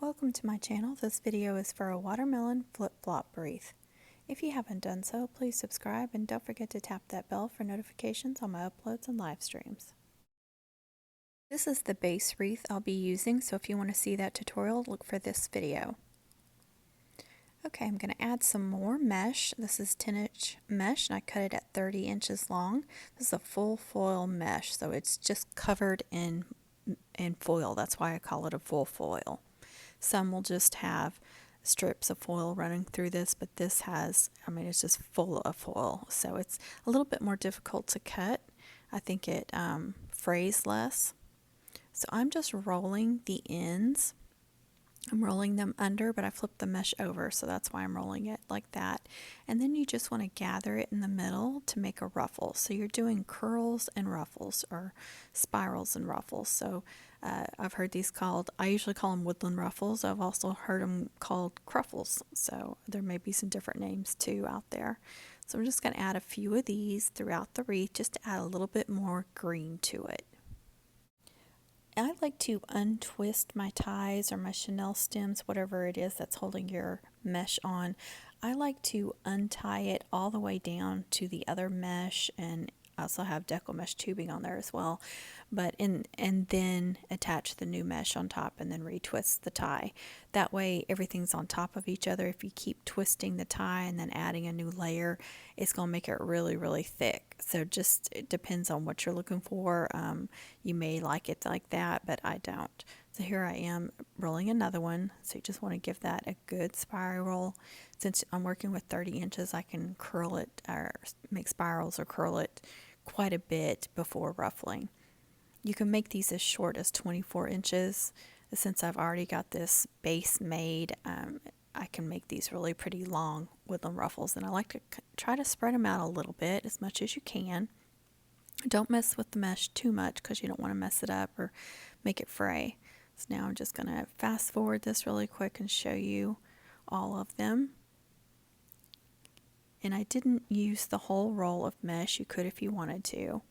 Welcome to my channel. This video is for a watermelon flip-flop wreath. If you haven't done so, please subscribe and don't forget to tap that bell for notifications on my uploads and live streams. This is the base wreath I'll be using, so if you want to see that tutorial, look for this video. Okay, I'm going to add some more mesh. This is 10-inch mesh and I cut it at 30 inches long. This is a full foil mesh, so it's just covered in foil. That's why I call it a full foil. Some will just have strips of foil running through this, but this has, it's just full of foil. So it's a little bit more difficult to cut. I think it frays less. So I'm just rolling the ends. I'm rolling them under, but I flipped the mesh over, so that's why I'm rolling it like that. And then you just want to gather it in the middle to make a ruffle. So you're doing curls and ruffles, or spirals and ruffles. So I've heard these called, I usually call them woodland ruffles. I've also heard them called cruffles. So there may be some different names too out there. So I'm just going to add a few of these throughout the wreath just to add a little bit more green to it. I like to untwist my ties or my chenille stems, whatever it is that's holding your mesh on. I like to untie it all the way down to the other mesh, and I also have Deco mesh tubing on there as well, and then attach the new mesh on top and then retwist the tie. That way everything's on top of each other. If you keep twisting the tie and then adding a new layer, it's going to make it really, really thick. So it depends on what you're looking for. You may like it like that, but I don't. So here I am rolling another one. So you just want to give that a good spiral. Since I'm working with 30 inches, I can curl it or make spirals or curl it quite a bit before ruffling. You can make these as short as 24 inches. Since I've already got this base made, I can make these really pretty long woodland ruffles, and I like to try to spread them out a little bit as much as you can. Don't mess with the mesh too much because you don't want to mess it up or make it fray. So now I'm just going to fast forward this really quick and show you all of them. And I didn't use the whole roll of mesh. You could if you wanted to.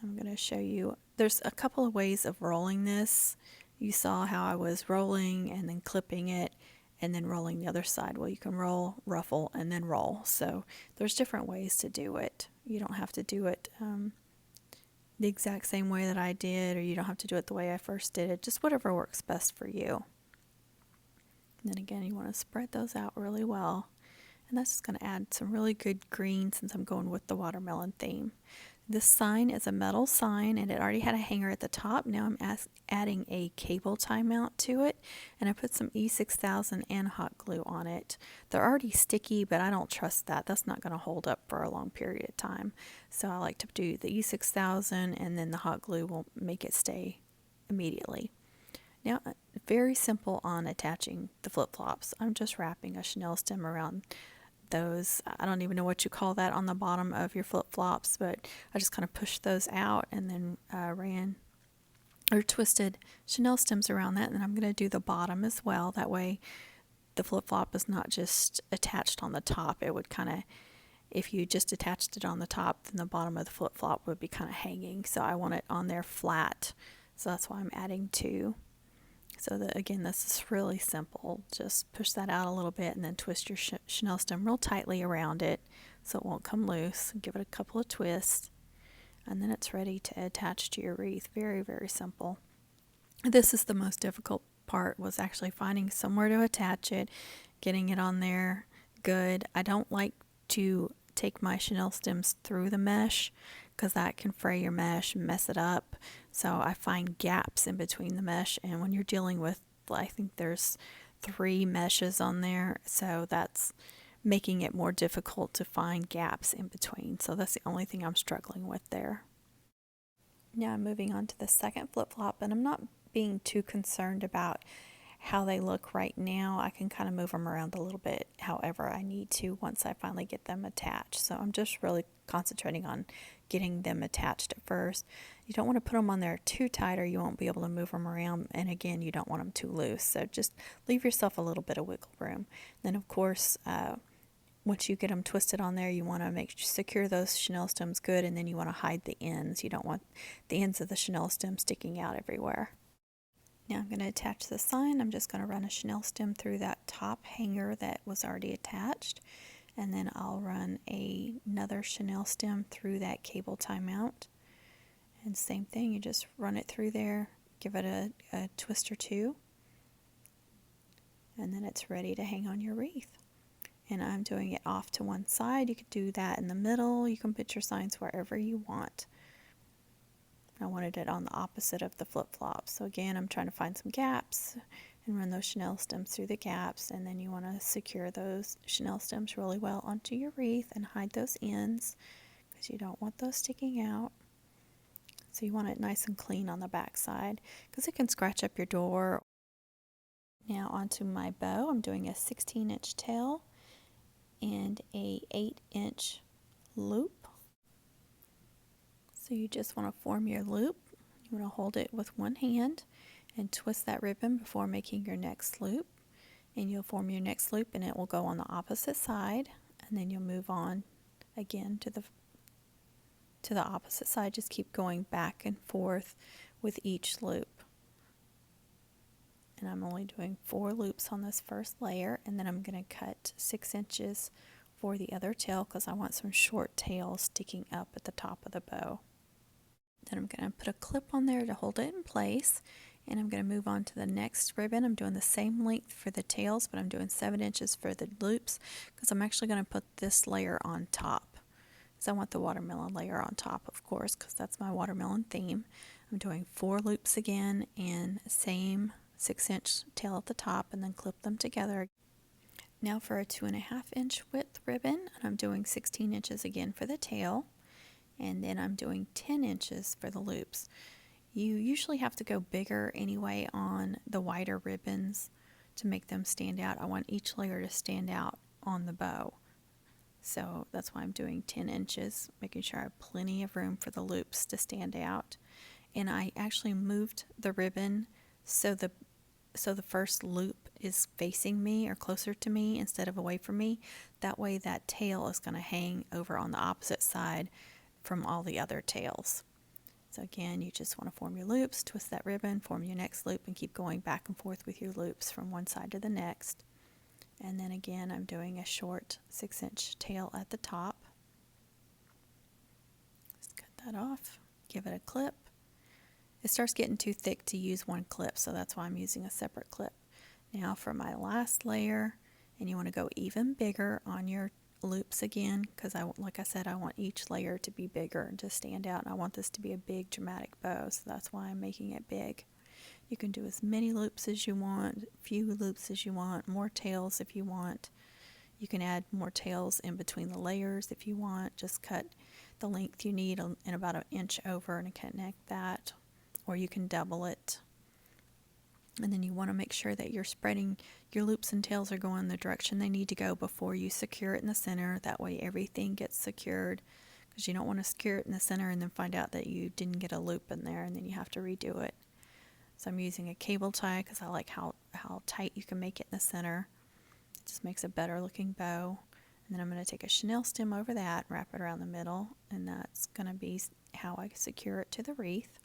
I'm going to show you. There's a couple of ways of rolling this. You saw how I was rolling and then clipping it and then rolling the other side. Well, you can roll, ruffle, and then roll. So there's different ways to do it. You don't have to do it the exact same way that I did, or you don't have to do it the way I first did it. Just whatever works best for you. And then again, you want to spread those out really well. And that's just going to add some really good green since I'm going with the watermelon theme. This sign is a metal sign, and it already had a hanger at the top. Now I'm adding a cable tie mount to it, and I put some E6000 and hot glue on it. They're already sticky, but I don't trust that. That's not going to hold up for a long period of time. So I like to do the E6000, and then the hot glue will make it stay immediately. Now, very simple on attaching the flip-flops. I'm just wrapping a chenille stem around those. I don't even know what you call that on the bottom of your flip-flops, but I just kind of pushed those out and then twisted chenille stems around that, and I'm going to do the bottom as well. That way the flip-flop is not just attached on the top. It would kind of, if you just attached it on the top, then the bottom of the flip-flop would be kind of hanging. So I want it on there flat. So that's why I'm adding two. So that, again, this is really simple. Just push that out a little bit and then twist your chenille stem real tightly around it so it won't come loose. Give it a couple of twists, and then it's ready to attach to your wreath. Very, very simple. This is the most difficult part, was actually finding somewhere to attach it, getting it on there good. I don't like to take my chenille stems through the mesh because that can fray your mesh and mess it up. So I find gaps in between the mesh, and when you're dealing with, I think there's 3 meshes on there, so that's making it more difficult to find gaps in between. So that's the only thing I'm struggling with there. Now I'm moving on to the second flip-flop, and I'm not being too concerned about how they look right now. I can kind of move them around a little bit however I need to once I finally get them attached. So I'm just really concentrating on getting them attached at first. You don't want to put them on there too tight or you won't be able to move them around, and again, you don't want them too loose. So just leave yourself a little bit of wiggle room. Then of course, once you get them twisted on there, you want to secure those chenille stems good, and then you want to hide the ends. You don't want the ends of the chenille stem sticking out everywhere. Now I'm going to attach the sign. I'm just going to run a chenille stem through that top hanger that was already attached, and then I'll run another chenille stem through that cable tie mount. And same thing, you just run it through there, give it a twist or two, and then it's ready to hang on your wreath. And I'm doing it off to one side. You could do that in the middle. You can put your signs wherever you want. I wanted it on the opposite of the flip-flop. So again, I'm trying to find some gaps and run those chenille stems through the gaps, and then you want to secure those chenille stems really well onto your wreath and hide those ends because you don't want those sticking out. So you want it nice and clean on the back side because it can scratch up your door. Now onto my bow. I'm doing a 16-inch tail and a 8-inch loop. So you just want to form your loop. You want to hold it with one hand and twist that ribbon before making your next loop. And you'll form your next loop and it will go on the opposite side, and then you'll move on again to the opposite side. Just keep going back and forth with each loop. And I'm only doing 4 loops on this first layer, and then I'm going to cut 6 inches for the other tail because I want some short tails sticking up at the top of the bow. Then I'm going to put a clip on there to hold it in place, and I'm going to move on to the next ribbon. I'm doing the same length for the tails, but I'm doing 7 inches for the loops because I'm actually going to put this layer on top. So I want the watermelon layer on top, of course, because that's my watermelon theme. I'm doing 4 loops again and same 6-inch tail at the top, and then clip them together. Now for a 2.5-inch width ribbon, and I'm doing 16 inches again for the tail, and then I'm doing 10 inches for the loops. You usually have to go bigger anyway on the wider ribbons to make them stand out. I want each layer to stand out on the bow. So that's why I'm doing 10 inches, making sure I have plenty of room for the loops to stand out. And I actually moved the ribbon so the first loop is facing me or closer to me instead of away from me. That way that tail is going to hang over on the opposite side from all the other tails. So again, you just want to form your loops, twist that ribbon, form your next loop, and keep going back and forth with your loops from one side to the next. And then again, I'm doing a short 6-inch tail at the top. Just cut that off, give it a clip. It starts getting too thick to use one clip, so that's why I'm using a separate clip. Now for my last layer, and you want to go even bigger on your loops again, because like I said, I want each layer to be bigger and to stand out, and I want this to be a big dramatic bow, so that's why I'm making it big. You can do as many loops as you want, few loops as you want, more tails if you want. You can add more tails in between the layers if you want. Just cut the length you need in about 1 inch over and connect that, or you can double it. And then you want to make sure that you're spreading your loops and tails are going the direction they need to go before you secure it in the center. That way everything gets secured, because you don't want to secure it in the center and then find out that you didn't get a loop in there and then you have to redo it. So I'm using a cable tie because I like how tight you can make it in the center. It just makes a better looking bow. And then I'm going to take a chenille stem over that, wrap it around the middle, and that's going to be how I secure it to the wreath.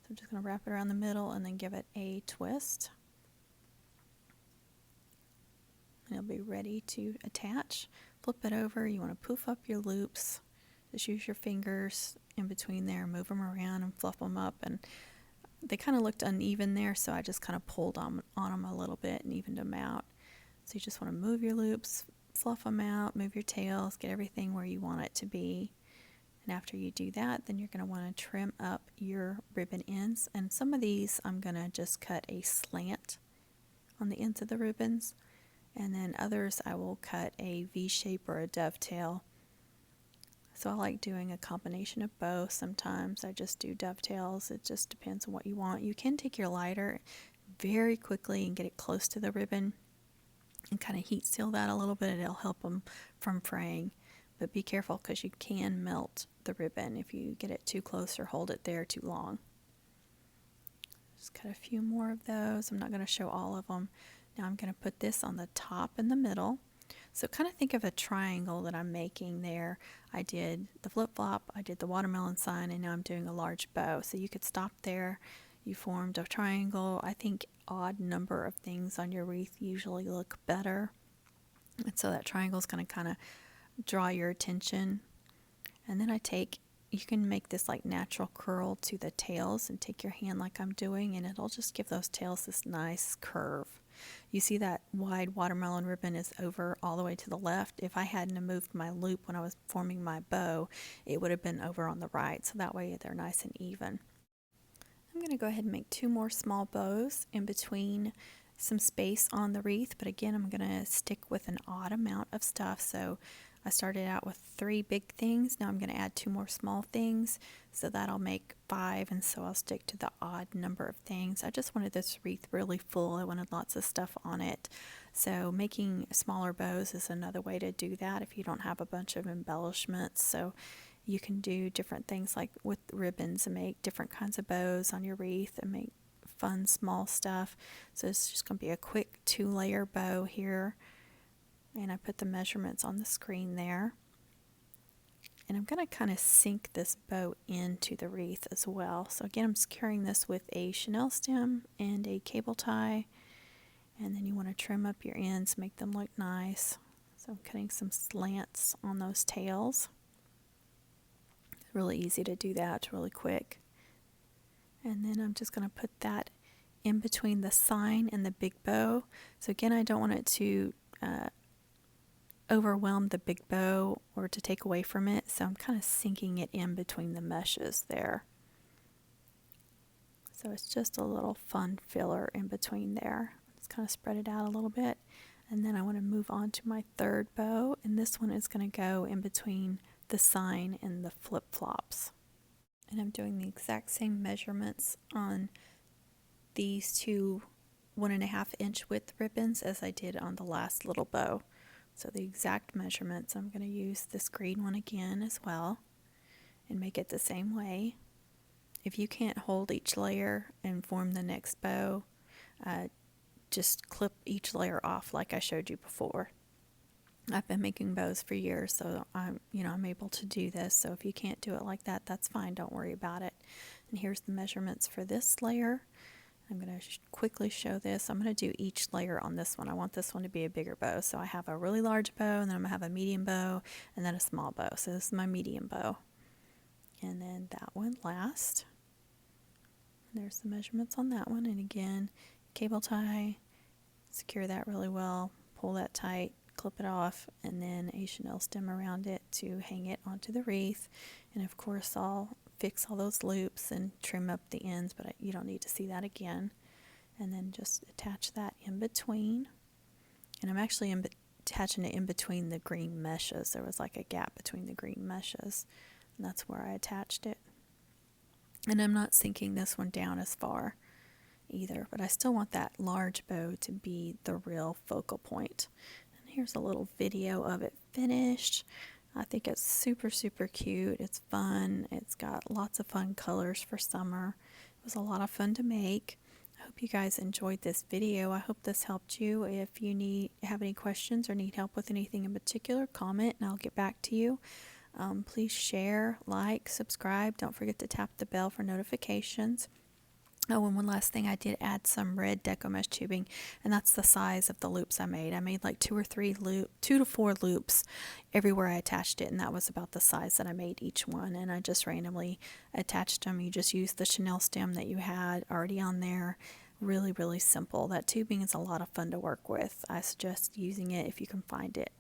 So I'm just going to wrap it around the middle and then give it a twist. And it'll be ready to attach. Flip it over. You want to poof up your loops. Just use your fingers in between there, move them around and fluff them up. And they kind of looked uneven there, so I just kind of pulled on them a little bit and evened them out. So you just want to move your loops, fluff them out, move your tails, get everything where you want it to be. And after you do that, then you're going to want to trim up your ribbon ends. And some of these I'm going to just cut a slant on the ends of the ribbons. And then others I will cut a V-shape or a dovetail. So I like doing a combination of both. Sometimes I just do dovetails. It just depends on what you want. You can take your lighter very quickly and get it close to the ribbon and kind of heat seal that a little bit. It'll help them from fraying. But be careful because you can melt the ribbon if you get it too close or hold it there too long. Just cut a few more of those. I'm not going to show all of them. Now I'm going to put this on the top in the middle. So kind of think of a triangle that I'm making there. I did the flip-flop, I did the watermelon sign, and now I'm doing a large bow. So you could stop there, You formed a triangle. I think odd number of things on your wreath usually look better. And so that triangle is going to kind of draw your attention. And then you can make this like natural curl to the tails and take your hand like I'm doing, and it'll just give those tails this nice curve. You see that wide watermelon ribbon is over all the way to the left. If I hadn't moved my loop when I was forming my bow, it would have been over on the right, so that way they're nice and even. I'm going to go ahead and make 2 more small bows in between some space on the wreath, but again, I'm going to stick with an odd amount of stuff. So I started out with 3 big things. Now I'm going to add 2 more small things, so that'll make 5, and so I'll stick to the odd number of things. I just wanted this wreath really full. I wanted lots of stuff on it. So making smaller bows is another way to do that if you don't have a bunch of embellishments. So you can do different things like with ribbons and make different kinds of bows on your wreath and make fun small stuff. So it's just going to be a quick 2-layer bow here. And I put the measurements on the screen there. And I'm going to kind of sink this bow into the wreath as well. So again, I'm securing this with a chenille stem and a cable tie. And then you want to trim up your ends, make them look nice. So I'm cutting some slants on those tails. It's really easy to do that, it's really quick. And then I'm just going to put that in between the sign and the big bow. So again, I don't want it to overwhelm the big bow or to take away from it, so I'm kind of sinking it in between the meshes there. So it's just a little fun filler in between there. Just kind of spread it out a little bit, and then I want to move on to my 3rd bow, and this one is going to go in between the sign and the flip-flops. And I'm doing the exact same measurements on these 2 1.5 inch width ribbons as I did on the last little bow. So the exact measurements. I'm going to use this green one again as well and make it the same way. If you can't hold each layer and form the next bow, just clip each layer off like I showed you before. I've been making bows for years, so I'm able to do this. So if you can't do it like that, that's fine. Don't worry about it. And here's the measurements for this layer. I'm going to quickly show this. I'm going to do each layer on this one. I want this one to be a bigger bow. So I have a really large bow, and then I'm going to have a medium bow, and then a small bow. So this is my medium bow. And then that one last. There's the measurements on that one. And again, cable tie, secure that really well, pull that tight, clip it off, and then a chenille stem around it to hang it onto the wreath. And of course, I'll fix all those loops and trim up the ends, but you don't need to see that again. And then just attach that in between. And I'm actually attaching it in between the green meshes. There was like a gap between the green meshes, and that's where I attached it. And I'm not sinking this one down as far either, but I still want that large bow to be the real focal point. And here's a little video of it finished. I think it's super, super cute. It's fun. It's got lots of fun colors for summer. It was a lot of fun to make. I hope you guys enjoyed this video. I hope this helped you. If you have any questions or need help with anything in particular, comment and I'll get back to you. Please share, like, subscribe. Don't forget to tap the bell for notifications. Oh, and one last thing, I did add some red Deco mesh tubing, and that's the size of the loops I made. I made like 2 to 4 loops everywhere I attached it, and that was about the size that I made each one, and I just randomly attached them. You just use the chenille stem that you had already on there. Really, really simple. That tubing is a lot of fun to work with. I suggest using it if you can find it.